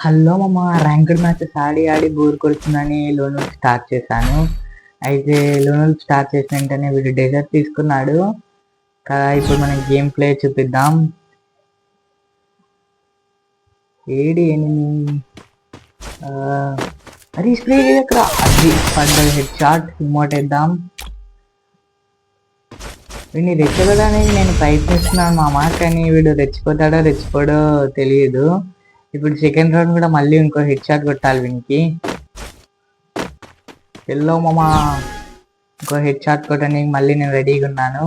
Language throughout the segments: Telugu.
హలో మామ, ర్యాంక్డ్ మ్యాచెస్ ఆడి ఆడి బోర్ కొడుతుందని లోనల్ స్టార్ట్ చేశాను. అయితే లోనల్ స్టార్ట్ చేసిన వెంటనే వీడు డెజర్ట్ తీసుకున్నాడు కదా. ఇప్పుడు మనం గేమ్ ప్లే చూపిద్దాం. ఏడి ఎనిమి అది స్ప్రే చేయక్కడ, అది పడ్డ హెడ్ షాట్. రిమోట్ వేద్దాం. వీడిని రెచ్చగొట్టడానికి నేను ప్రయత్నిస్తున్నాను మామ, కానీ వీడు రెచ్చిపోతాడో రెచ్చిపోడో తెలియదు. ఇప్పుడు సెకండ్ రౌండ్ కూడా మళ్ళీ ఇంకో హెడ్ షాట్ కొట్టాలి వీనికి. ఎల్లో మామా, ఇంకో హెడ్ షాట్ కొట్టడానికి మళ్ళీ నేను రెడీగా ఉన్నాను.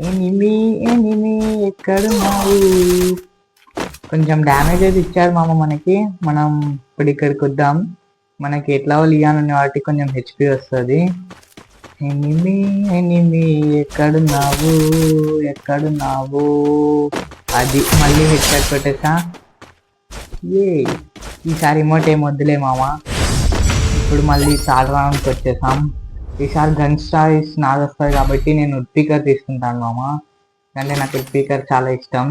ఎనిమి ఎనిమి ఎక్కడున్నావు? కొంచెం డ్యామేజ్ అయితే ఇచ్చారు మామ మనకి. మనం ఇప్పుడు ఇక్కడికి వద్దాం. మనకి ఎట్లా లియాన్ ఉన్న వాటికి కొంచెం హెచ్పి వస్తుంది. ఎనిమి ఎనిమి ఎక్కడున్నావు ఎక్కడున్నావు? అది మళ్ళీ హెడ్ షాట్ కొట్టేసా. ఈసారి రిమోట్ ఏం వద్దులే మామ. ఇప్పుడు మళ్ళీ థర్డ్ రౌండ్కి వచ్చేసాం. ఈసారి గన్ స్టాయిస్ నాది వస్తుంది కాబట్టి నేను ఉడ్పీకర్ తీసుకుంటాను మామ. అంటే నాకు ఉడ్పీకర్ చాలా ఇష్టం.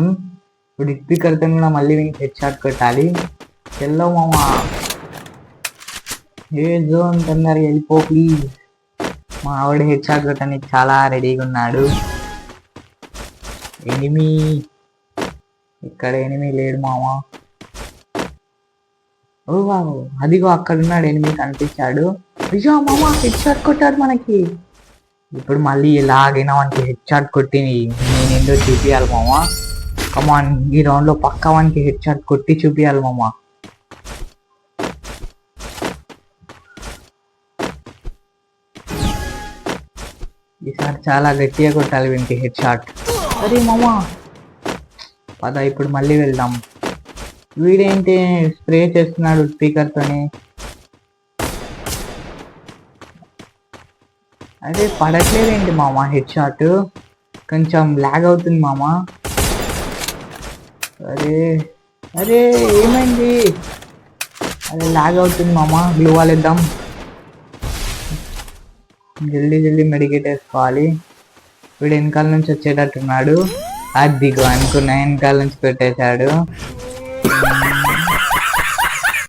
ఇప్పుడు ఉడ్పీకర్తో కూడా మళ్ళీ హెడ్ షాట్ కొట్టాలి. ఎల్లో మామ, ఏ జోన్ తొందరగా వెళ్ళిపో ప్లీజ్. మా ఆవిడ హెడ్ షాట్ కొట్టడానికి చాలా రెడీగా ఉన్నాడు. ఎనిమి ఇక్కడ ఎనిమి లేడు మామ. ఓ అదిగో అక్కడ ఉన్నాడు, ఎనిమి కనిపించాడు. అయ్యో మామ, హెడ్ షాట్ కొట్టాడు మనకి. ఇప్పుడు మళ్ళీ ఎలాగైనా మనకి హెడ్ షాట్ కొట్టి నేను ఏంటో చూపించాలి మామ. కమాన్, ఈ రౌండ్ లో పక్కా మనకి హెడ్ షాట్ కొట్టి చూపించాలి మామ. ఈసారి చాలా గట్టిగా కొట్టాలి వీనికి హెడ్ షాట్. అరే మామ, పద ఇప్పుడు మళ్ళీ వెళ్దాం. వీడేంటి స్ప్రే చేస్తున్నాడు స్పీకర్తోని. అదే పడట్లేదేంటి మామ హెడ్ షాట్? కొంచెం లాగ్ అవుతుంది మామ. అరే అరే ఏమైంది? అదే లాగ్ అవుతుంది మామ. గ్లూ వాల్ వేద్దాం. జల్దీ జల్దీ మెడికేట్ వేసుకోవాలి. వీడు వెనకాల నుంచి వచ్చేటట్టున్నాడు. అదిగో అనుకున్నా, వెనకాల నుంచి పెట్టేశాడు.